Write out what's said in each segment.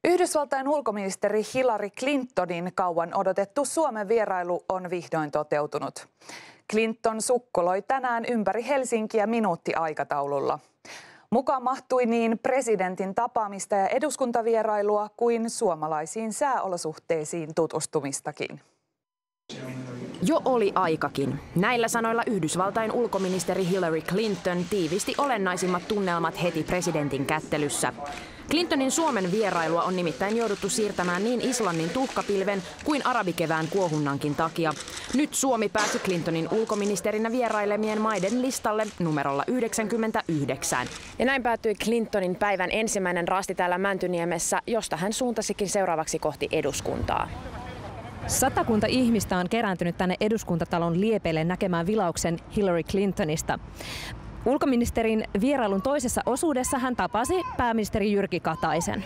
Yhdysvaltain ulkoministeri Hillary Clintonin kauan odotettu Suomen vierailu on vihdoin toteutunut. Clinton sukkuloi tänään ympäri Helsinkiä minuuttiaikataululla. Mukaan mahtui niin presidentin tapaamista ja eduskuntavierailua kuin suomalaisiin sääolosuhteisiin tutustumistakin. Jo oli aikakin. Näillä sanoilla Yhdysvaltain ulkoministeri Hillary Clinton tiivisti olennaisimmat tunnelmat heti presidentin kättelyssä. Clintonin Suomen vierailua on nimittäin jouduttu siirtämään niin Islannin tuhkapilven kuin arabikevään kuohunnankin takia. Nyt Suomi pääsi Clintonin ulkoministerinä vierailemien maiden listalle numerolla 99. Ja näin päättyi Clintonin päivän ensimmäinen rasti täällä Mäntyniemessä, josta hän suuntasikin seuraavaksi kohti eduskuntaa. 100 ihmistä on kerääntynyt tänne eduskuntatalon liepeille näkemään vilauksen Hillary Clintonista. Ulkoministerin vierailun toisessa osuudessa hän tapasi pääministeri Jyrki Kataisen.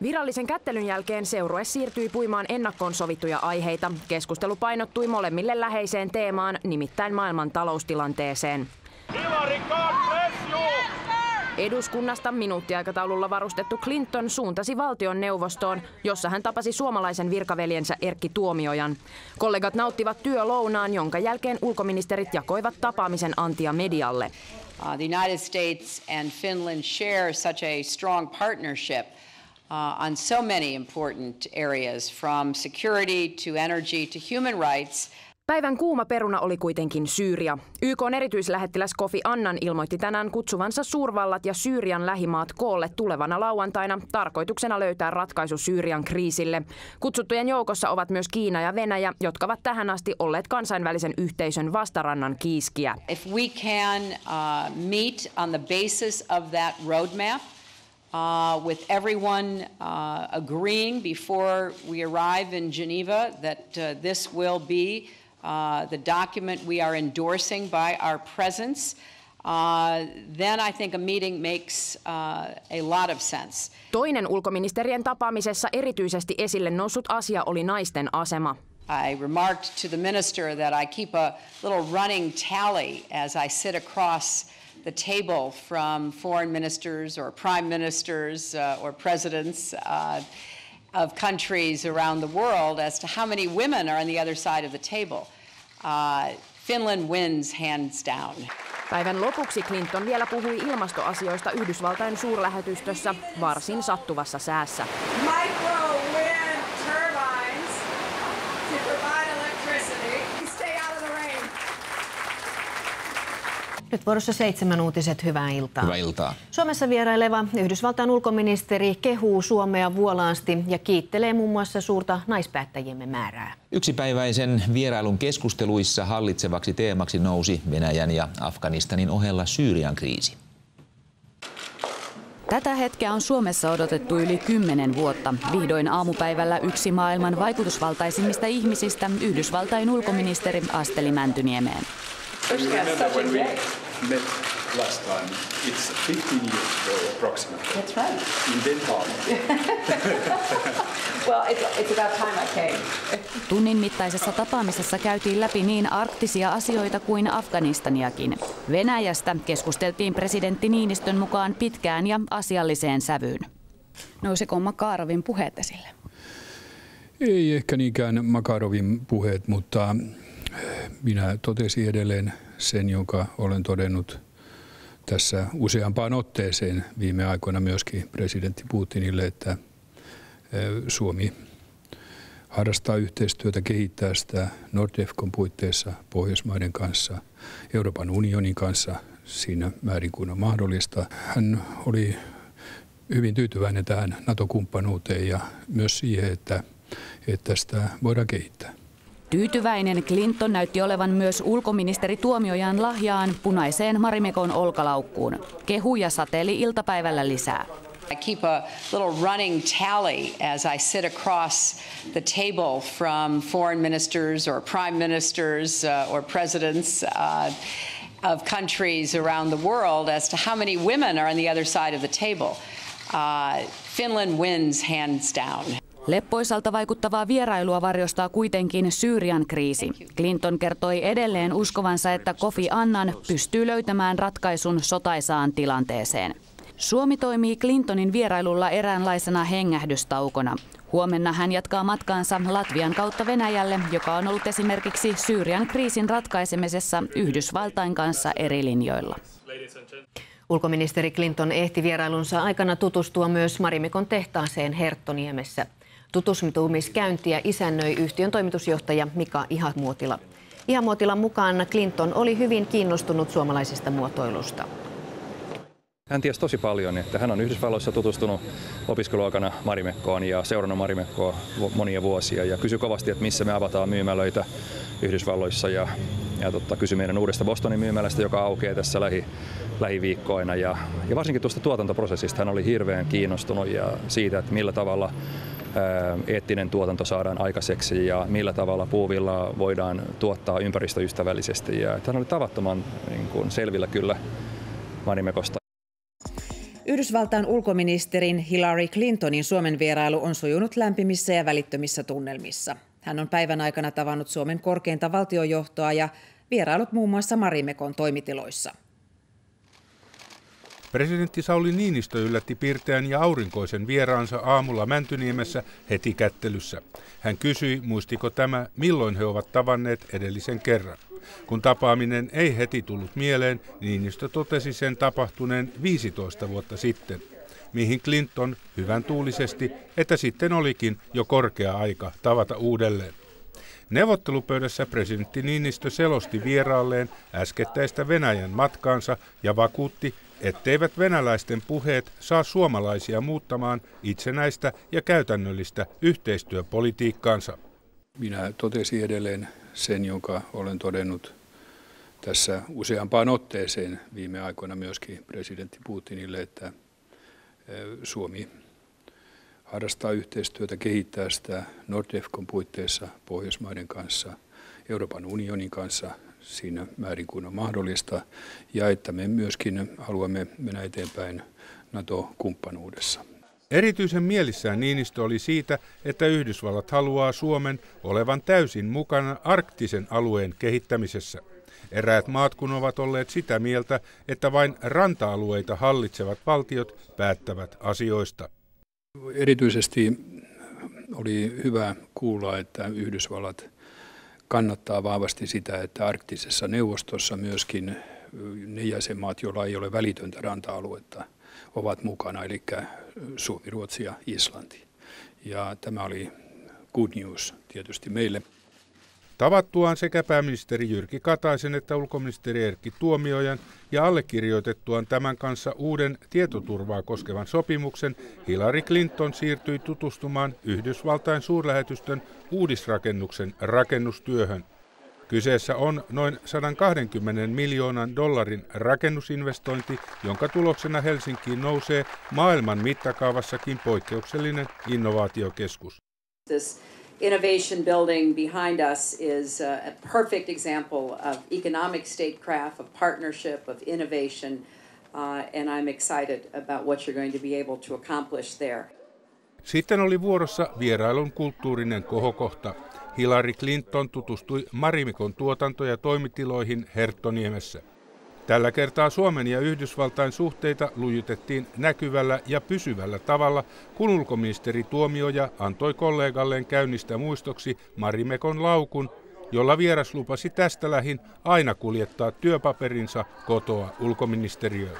Virallisen kättelyn jälkeen seurue siirtyi puimaan ennakkoon sovittuja aiheita. Keskustelu painottui molemmille läheiseen teemaan, nimittäin maailman taloustilanteeseen. Eduskunnasta minuuttiaikataululla varustettu Clinton suuntasi valtionneuvostoon, jossa hän tapasi suomalaisen virkaveljensä Erkki Tuomiojan. Kollegat nauttivat työlounaan, jonka jälkeen ulkoministerit jakoivat tapaamisen antia medialle. The United States and Finland share such a strong partnership on so many important areas, from security to energy to human rights. Päivän kuuma peruna oli kuitenkin Syyria. YK:n erityislähettiläs Kofi Annan ilmoitti tänään kutsuvansa suurvallat ja Syyrian lähimaat koolle tulevana lauantaina tarkoituksena löytää ratkaisu Syyrian kriisille. Kutsuttujen joukossa ovat myös Kiina ja Venäjä, jotka ovat tähän asti olleet kansainvälisen yhteisön vastarannan kiiskiä. If we can meet on the basis of that roadmap, with everyone agreeing before we arrive in Geneva that this will be the document we are endorsing by our presence, then I think a meeting makes a lot of sense. Toinen ulkoministerien tapaamisessa erityisesti esille noussut asia oli naisten asema. I remarked to the minister that I keep a little running tally as I sit across the table from foreign ministers or prime ministers or presidents of countries around the world as to how many women are on the other side of the table. Finland wins hands down. Päivän lopuksi Clinton vielä puhui ilmastoasioista Yhdysvaltain suurlähetystössä varsin sattuvassa säässä. Nyt vuorossa 7 uutiset. Hyvää iltaa. Hyvää iltaa. Suomessa vieraileva Yhdysvaltain ulkoministeri kehuu Suomea vuolaasti ja kiittelee muun muassa suurta naispäättäjiemme määrää. Yksipäiväisen vierailun keskusteluissa hallitsevaksi teemaksi nousi Venäjän ja Afganistanin ohella Syyrian kriisi. Tätä hetkeä on Suomessa odotettu yli 10 vuotta. Vihdoin aamupäivällä yksi maailman vaikutusvaltaisimmista ihmisistä, Yhdysvaltain ulkoministeri, asteli Mäntyniemeen. Remember when we met last time? It's 15 years ago approximately. That's right. In Den Haag. Well, it's about time I came. Tunnin mittaisessa tapaamisessa käytiin läpi niin arktisia asioita kuin Afganistaniakin. Venäjästä keskusteltiin presidentti Niinistön mukaan pitkään ja asialliseen sävyyn. Nousiko Makarovin puheet esille? Ei ehkä niinkään Makarovin puheet, mutta minä totesin edelleen sen, jonka olen todennut tässä useampaan otteeseen viime aikoina myöskin presidentti Putinille, että Suomi harrastaa yhteistyötä, kehittää sitä Nordefcon puitteissa Pohjoismaiden kanssa, Euroopan unionin kanssa siinä määrin kuin on mahdollista. Hän oli hyvin tyytyväinen tähän NATO-kumppanuuteen ja myös siihen, että sitä voidaan kehittää. Tyytyväinen Clinton näytti olevan myös ulkoministeri Tuomiojan lahjaan punaiseen Marimekon olkalaukkuun. Kehuja sateeli iltapäivällä lisää. I keep a little running tally as I sit across the table from foreign ministers or prime ministers or presidents of countries around the world as to how many women are on the other side of the table. Finland wins hands down. Leppoisalta vaikuttavaa vierailua varjostaa kuitenkin Syyrian kriisi. Clinton kertoi edelleen uskovansa, että Kofi Annan pystyy löytämään ratkaisun sotaisaan tilanteeseen. Suomi toimii Clintonin vierailulla eräänlaisena hengähdystaukona. Huomenna hän jatkaa matkaansa Latvian kautta Venäjälle, joka on ollut esimerkiksi Syyrian kriisin ratkaisemisessa Yhdysvaltain kanssa eri linjoilla. Ulkoministeri Clinton ehti vierailunsa aikana tutustua myös Marimekon tehtaaseen Herttoniemessä. Tutustumiskäyntiä isännöi yhtiön toimitusjohtaja Mika Ihamuotila. Ihamuotilan mukaan Clinton oli hyvin kiinnostunut suomalaisesta muotoilusta. Hän tiesi tosi paljon, että hän on Yhdysvalloissa tutustunut opiskeluaikana Marimekkoon ja seurannut Marimekkoa monia vuosia ja kysyi kovasti, että missä me avataan myymälöitä Yhdysvalloissa ja kysyi meidän uudesta Bostonin myymälästä, joka aukeaa tässä lähiviikkoina ja varsinkin tuosta tuotantoprosessista hän oli hirveän kiinnostunut ja siitä, että millä tavalla eettinen tuotanto saadaan aikaiseksi ja millä tavalla puuvillaa voidaan tuottaa ympäristöystävällisesti ja hän oli tavattoman selvillä kyllä Marimekosta. Yhdysvaltain ulkoministerin Hillary Clintonin Suomen vierailu on sujunut lämpimissä ja välittömissä tunnelmissa. Hän on päivän aikana tavannut Suomen korkeinta valtiojohtoa ja vierailut muun muassa Marimekon toimitiloissa. Presidentti Sauli Niinistö yllätti pirteän ja aurinkoisen vieraansa aamulla Mäntyniemessä heti kättelyssä. Hän kysyi, muistiko tämä, milloin he ovat tavanneet edellisen kerran. Kun tapaaminen ei heti tullut mieleen, Niinistö totesi sen tapahtuneen 15 vuotta sitten, mihin Clinton hyvän tuulisesti, että sitten olikin jo korkea aika tavata uudelleen. Neuvottelupöydässä presidentti Niinistö selosti vieraalleen äskettäistä Venäjän matkaansa ja vakuutti, etteivät venäläisten puheet saa suomalaisia muuttamaan itsenäistä ja käytännöllistä yhteistyöpolitiikkaansa. Minä totesin edelleen sen, jonka olen todennut tässä useampaan otteeseen viime aikoina myöskin presidentti Putinille, että Suomi harrastaa yhteistyötä, kehittää sitä Nordefcon puitteissa Pohjoismaiden kanssa, Euroopan unionin kanssa siinä määrin kuin on mahdollista, ja että me myöskin haluamme mennä eteenpäin NATO-kumppanuudessa. Erityisen mielissään Niinistö oli siitä, että Yhdysvallat haluaa Suomen olevan täysin mukana arktisen alueen kehittämisessä. Eräät maat kun ovat olleet sitä mieltä, että vain ranta-alueita hallitsevat valtiot päättävät asioista. Erityisesti oli hyvä kuulla, että Yhdysvallat kannattaa vahvasti sitä, että arktisessa neuvostossa myöskin ne jäsenmaat, joilla ei ole välitöntä ranta-aluetta, ovat mukana, eli Suomi, Ruotsi ja Islanti. Ja tämä oli good news tietysti meille. Tavattuaan sekä pääministeri Jyrki Kataisen että ulkoministeri Erkki Tuomiojan ja allekirjoitettuaan tämän kanssa uuden tietoturvaa koskevan sopimuksen, Hillary Clinton siirtyi tutustumaan Yhdysvaltain suurlähetystön uudisrakennuksen rakennustyöhön. Kyseessä on noin 120 miljoonan dollarin rakennusinvestointi, jonka tuloksena Helsinkiin nousee maailman mittakaavassakin poikkeuksellinen innovaatiokeskus. This innovation building behind us is a perfect example of economic statecraft, of partnership, of innovation, and I'm excited about what you're going to be able to accomplish there. Sitten oli vuorossa vierailun kulttuurinen kohokohta. Hillary Clinton tutustui Marimekon tuotanto- ja toimitiloihin Herttoniemessä. Tällä kertaa Suomen ja Yhdysvaltain suhteita lujitettiin näkyvällä ja pysyvällä tavalla, kun ulkoministeri Tuomioja antoi kollegalleen käynnistä muistoksi Marimekon laukun, jolla vieras lupasi tästä lähin aina kuljettaa työpaperinsa kotoa ulkoministeriöön.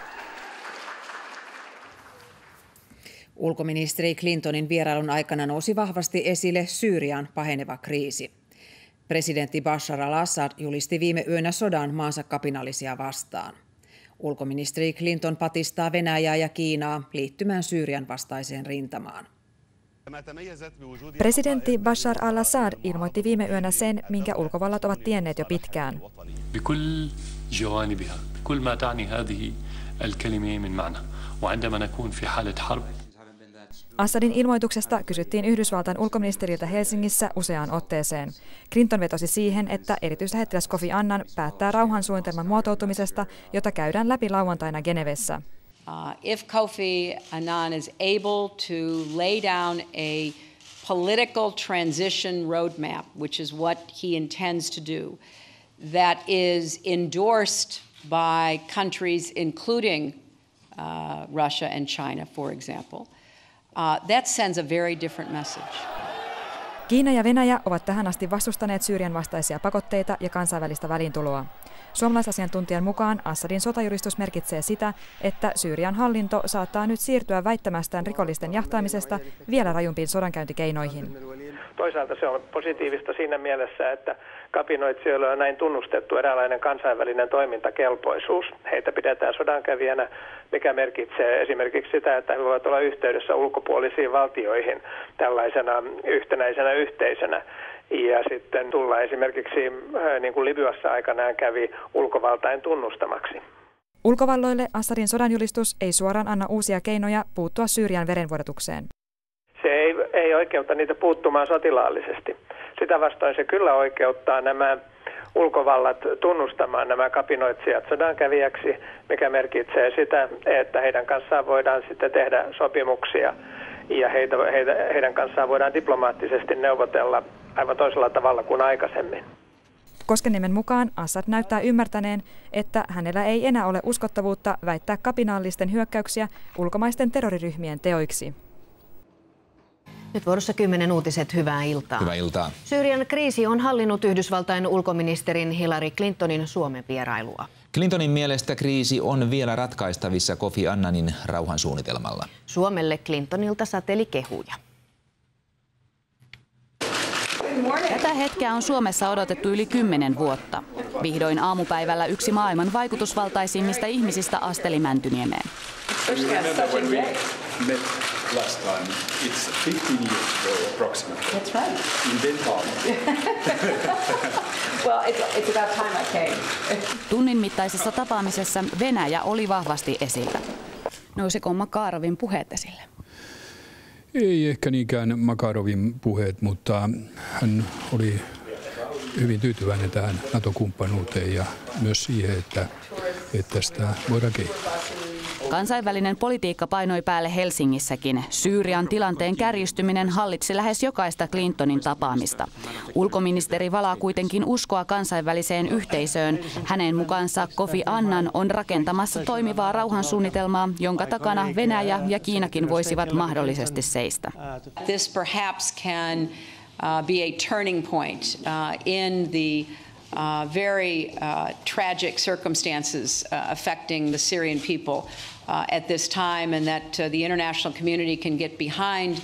Ulkoministeri Clintonin vierailun aikana nousi vahvasti esille Syyrian paheneva kriisi. Presidentti Bashar al-Assad julisti viime yönä sodan maansa kapinallisia vastaan. Ulkoministeri Clinton patistaa Venäjää ja Kiinaa liittymään Syyrian vastaiseen rintamaan. Presidentti Bashar al-Assad ilmoitti viime yönä sen, minkä ulkovallat ovat tienneet jo pitkään. Assadin ilmoituksesta kysyttiin Yhdysvaltain ulkoministeriltä Helsingissä useaan otteeseen. Clinton vetosi siihen, että erityislähettiläs Kofi Annan päättää rauhansuunnitelman muotoutumisesta, jota käydään läpi lauantaina Genevessä. If Kofi Annan is able to lay down a political transition roadmap, which is what he intends to do, that is endorsed by countries including Russia and China, for example. That sends a very different message. Kiina ja Venäjä ovat tähän asti vastustaneet Syyrian vastaisia pakotteita ja kansainvälistä väliintuloa. Suomalaisasiantuntijan mukaan Assadin sotajulistus merkitsee sitä, että Syyrian hallinto saattaa nyt siirtyä väittämästään rikollisten jahtaamisesta vielä rajumpiin sodankäyntikeinoihin. Toisaalta se on positiivista siinä mielessä, että kapinoitsijoilla on näin tunnustettu eräänlainen kansainvälinen toimintakelpoisuus. Heitä pidetään sodankävijänä, mikä merkitsee esimerkiksi sitä, että he voivat olla yhteydessä ulkopuolisiin valtioihin tällaisena yhtenäisenä yhteisönä. Ja sitten tulla esimerkiksi, niin kuin Libyassa aikanaan kävi, ulkovaltain tunnustamaksi. Ulkovalloille Assadin sodanjulistus ei suoraan anna uusia keinoja puuttua Syyrian verenvuodatukseen. Se ei oikeutta niitä puuttumaan sotilaallisesti. Sitä vastoin se kyllä oikeuttaa nämä ulkovallat tunnustamaan nämä kapinoitsijat sodankävijäksi, mikä merkitsee sitä, että heidän kanssaan voidaan sitten tehdä sopimuksia ja heidän kanssaan voidaan diplomaattisesti neuvotella aivan toisella tavalla kuin aikaisemmin. Koskenniemen mukaan Assad näyttää ymmärtäneen, että hänellä ei enää ole uskottavuutta väittää kapinallisten hyökkäyksiä ulkomaisten terroriryhmien teoiksi. Nyt vuorossa 10 uutiset. Hyvää iltaa. Hyvää iltaa. Syyrian kriisi on hallinnut Yhdysvaltain ulkoministerin Hillary Clintonin Suomen vierailua. Clintonin mielestä kriisi on vielä ratkaistavissa Kofi Annanin rauhansuunnitelmalla. Suomelle Clintonilta sateli kehuja. Tätä hetkeä on Suomessa odotettu yli 10 vuotta. Vihdoin aamupäivällä yksi maailman vaikutusvaltaisimmista ihmisistä asteli Mäntyniemeen. Last time, it's 15 years ago approximately. That's right. In Denmark. Well, it's about time I came. Tunnin mittaisessa tapaamisessa Venäjä oli vahvasti esillä. Nousiko Makarovin puheet esille? Ei ehkä niinkään Makarovin puheet, mutta hän oli hyvin tyytyväinen tähän NATO-kumppanuuteen ja myös siihen, että sitä voidaan kehittää. Kansainvälinen politiikka painoi päälle Helsingissäkin. Syyrian tilanteen kärjistyminen hallitsi lähes jokaista Clintonin tapaamista. Ulkoministeri valaa kuitenkin uskoa kansainväliseen yhteisöön. Hänen mukaansa Kofi Annan on rakentamassa toimivaa rauhansuunnitelmaa, jonka takana Venäjä ja Kiinakin voisivat mahdollisesti seistä. This perhaps can be a turning point in the very tragic circumstances affecting the Syrian people at this time, and that the international community can get behind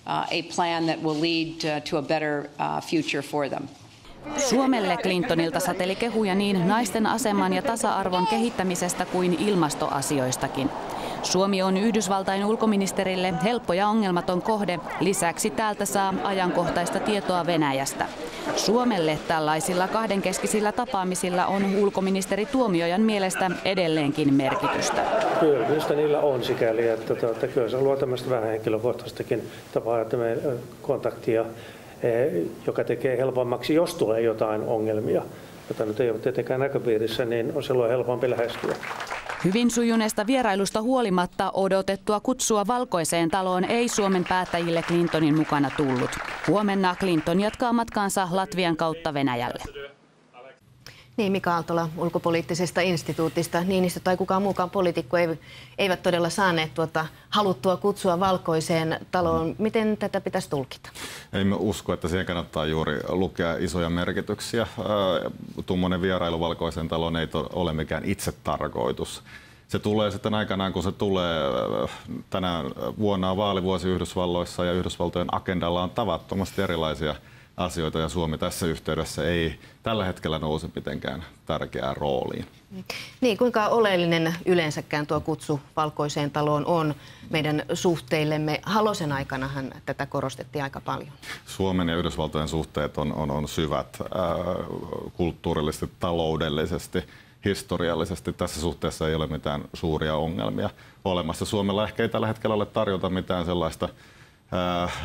a plan that will lead to a better future for them. Suomelle Clintonilta sateli kehuja niin naisten aseman ja tasa-arvon kehittämisestä kuin ilmastoasioistakin. Suomi on Yhdysvaltain ulkoministerille helppo ja ongelmaton kohde. Lisäksi täältä saa ajankohtaista tietoa Venäjästä. Suomelle tällaisilla kahdenkeskisillä tapaamisilla on ulkoministeri Tuomiojan mielestä edelleenkin merkitystä. Hyödyllistä niillä on sikäli, että kyllä se luo tämmöistä vähän henkilökohtaistakin tapaa kontaktia, joka tekee helpommaksi, jos tulee jotain ongelmia, jota nyt ei ole tietenkään näköpiirissä, niin on silloin helpompi lähestyä. Hyvin sujuneesta vierailusta huolimatta odotettua kutsua Valkoiseen taloon ei Suomen päättäjille Clintonin mukana tullut. Huomenna Clinton jatkaa matkaansa Latvian kautta Venäjälle. Niin, Mika Aaltola ulkopoliittisesta instituutista. Niinistö tai kukaan muukaan poliitikko eivät todella saaneet haluttua kutsua Valkoiseen taloon. Miten tätä pitäisi tulkita? Emme usko, että siihen kannattaa juuri lukea isoja merkityksiä. Tuommoinen vierailu Valkoiseen taloon ei ole mikään itsetarkoitus. Se tulee sitten aikanaan, kun se tulee. Tänä vuonna on vaalivuosi Yhdysvalloissa ja Yhdysvaltojen agendalla on tavattomasti erilaisia asioita ja Suomi tässä yhteydessä ei tällä hetkellä nouse mitenkään tärkeään rooliin. Niin, kuinka oleellinen yleensäkään tuo kutsu Valkoiseen taloon on meidän suhteillemme? Halosen aikanahan tätä korostettiin aika paljon. Suomen ja Yhdysvaltojen suhteet on syvät kulttuurillisesti, taloudellisesti, historiallisesti. Tässä suhteessa ei ole mitään suuria ongelmia olemassa. Suomella ehkä ei tällä hetkellä ole tarjota mitään sellaista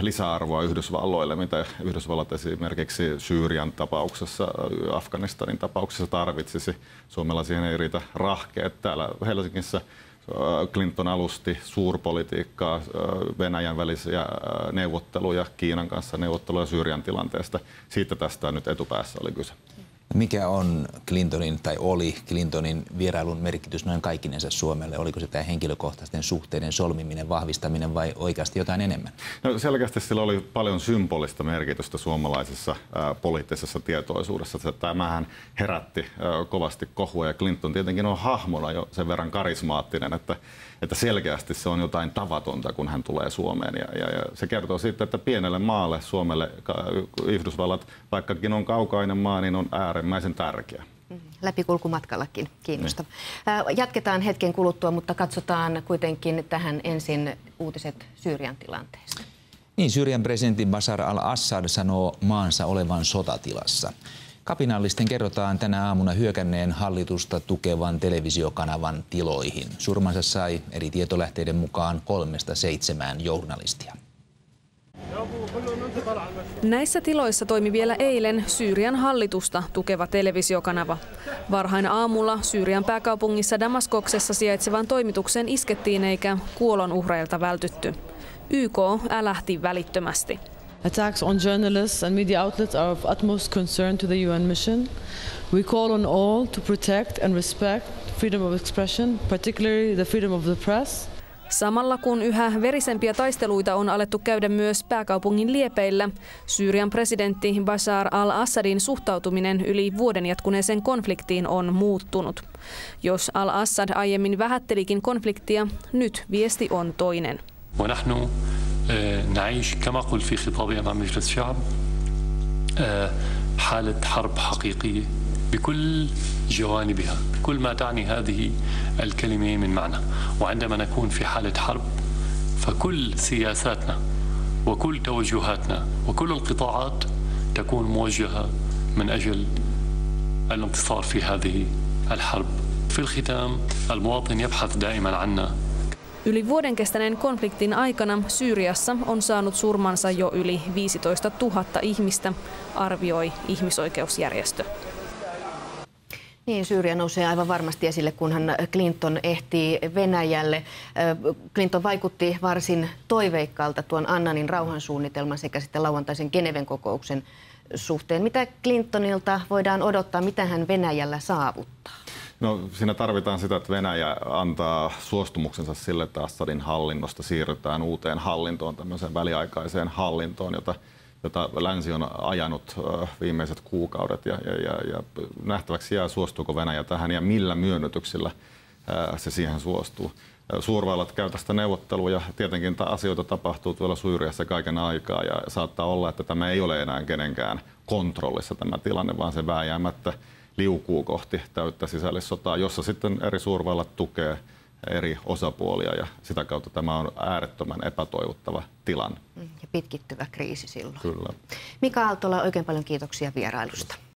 lisäarvoa Yhdysvalloille, mitä Yhdysvallat esimerkiksi Syyrian tapauksessa, Afganistanin tapauksessa tarvitsisi. Suomella siihen ei riitä rahkeet. Täällä Helsingissä Clinton alusti suurpolitiikkaa, Venäjän välisiä neuvotteluja, Kiinan kanssa neuvotteluja Syyrian tilanteesta. Siitä tästä nyt etupäässä oli kyse. Mikä on Clintonin tai oli Clintonin vierailun merkitys noin kaikkinensa Suomelle? Oliko se tämä henkilökohtaisten suhteiden solmiminen, vahvistaminen vai oikeasti jotain enemmän? No, selkeästi sillä oli paljon symbolista merkitystä suomalaisessa poliittisessa tietoisuudessa. Tämähän herätti kovasti kohua ja Clinton tietenkin on hahmona jo sen verran karismaattinen, että selkeästi se on jotain tavatonta, kun hän tulee Suomeen. Ja se kertoo siitä, että pienelle maalle, Suomelle, Yhdysvallat, vaikkakin on kaukainen maa, niin on äärimmäisen tärkeä. Läpikulkumatkallakin kiinnostava. Jatketaan hetken kuluttua, mutta katsotaan kuitenkin tähän ensin uutiset Syyrian tilanteesta. Niin, Syyrian presidentti Bashar al-Assad sanoo maansa olevan sotatilassa. Kapinallisten kerrotaan tänä aamuna hyökänneen hallitusta tukevan televisiokanavan tiloihin. Surmansa sai eri tietolähteiden mukaan 3-7 journalistia. Näissä tiloissa toimi vielä eilen Syyrian hallitusta tukeva televisiokanava. Varhain aamulla Syyrian pääkaupungissa Damaskoksessa sijaitsevaan toimitukseen iskettiin eikä kuolonuhreilta vältytty. YK älähti välittömästi. Attacks on journalists and media outlets are of utmost concern to the UN mission. We call on all to protect and respect freedom of expression, particularly the freedom of the press. Samalla kun yhä verisempiä taisteluita on alettu käydä myös pääkaupungin liepeillä, Syyrian presidentti Bashar al-Assadin suhtautuminen yli vuoden jatkuneeseen konfliktiin on muuttunut. Jos al-Assad aiemmin vähättelikin konfliktia, nyt viesti on toinen. نعيش كما قلت في خطابي أمام مجلس الشعب حالة حرب حقيقية بكل جوانبها كل ما تعني هذه الكلمة من معنى وعندما نكون في حالة حرب فكل سياساتنا وكل توجهاتنا وكل القطاعات تكون موجهة من أجل الانتصار في هذه الحرب. في الختام المواطن يبحث دائما عنا. Yli vuoden kestäneen konfliktin aikana Syyriassa on saanut surmansa jo yli 15 000 ihmistä, arvioi ihmisoikeusjärjestö. Niin, Syyria nousee aivan varmasti esille, kunhan Clinton ehtii Venäjälle. Clinton vaikutti varsin toiveikkaalta tuon Annanin rauhansuunnitelman sekä sitten lauantaisen Geneven kokouksen suhteen. Mitä Clintonilta voidaan odottaa, mitä hän Venäjällä saavuttaa? No, siinä tarvitaan sitä, että Venäjä antaa suostumuksensa sille, että Assadin hallinnosta siirrytään uuteen hallintoon, tämmöiseen väliaikaiseen hallintoon, jota länsi on ajanut viimeiset kuukaudet. Ja nähtäväksi jää, suostuuko Venäjä tähän ja millä myönnytyksillä se siihen suostuu. Suurvallat käy tästä neuvotteluja. Tietenkin asioita tapahtuu tuolla Syyriassa kaiken aikaa ja saattaa olla, että tämä ei ole enää kenenkään kontrollissa tämä tilanne, vaan se vääjäämättä liukuu kohti täyttä sisällissotaa, jossa sitten eri suurvallat tukee eri osapuolia ja sitä kautta tämä on äärettömän epätoivottava tilanne. Ja pitkittyvä kriisi silloin. Kyllä. Mika Aaltola, oikein paljon kiitoksia vierailusta.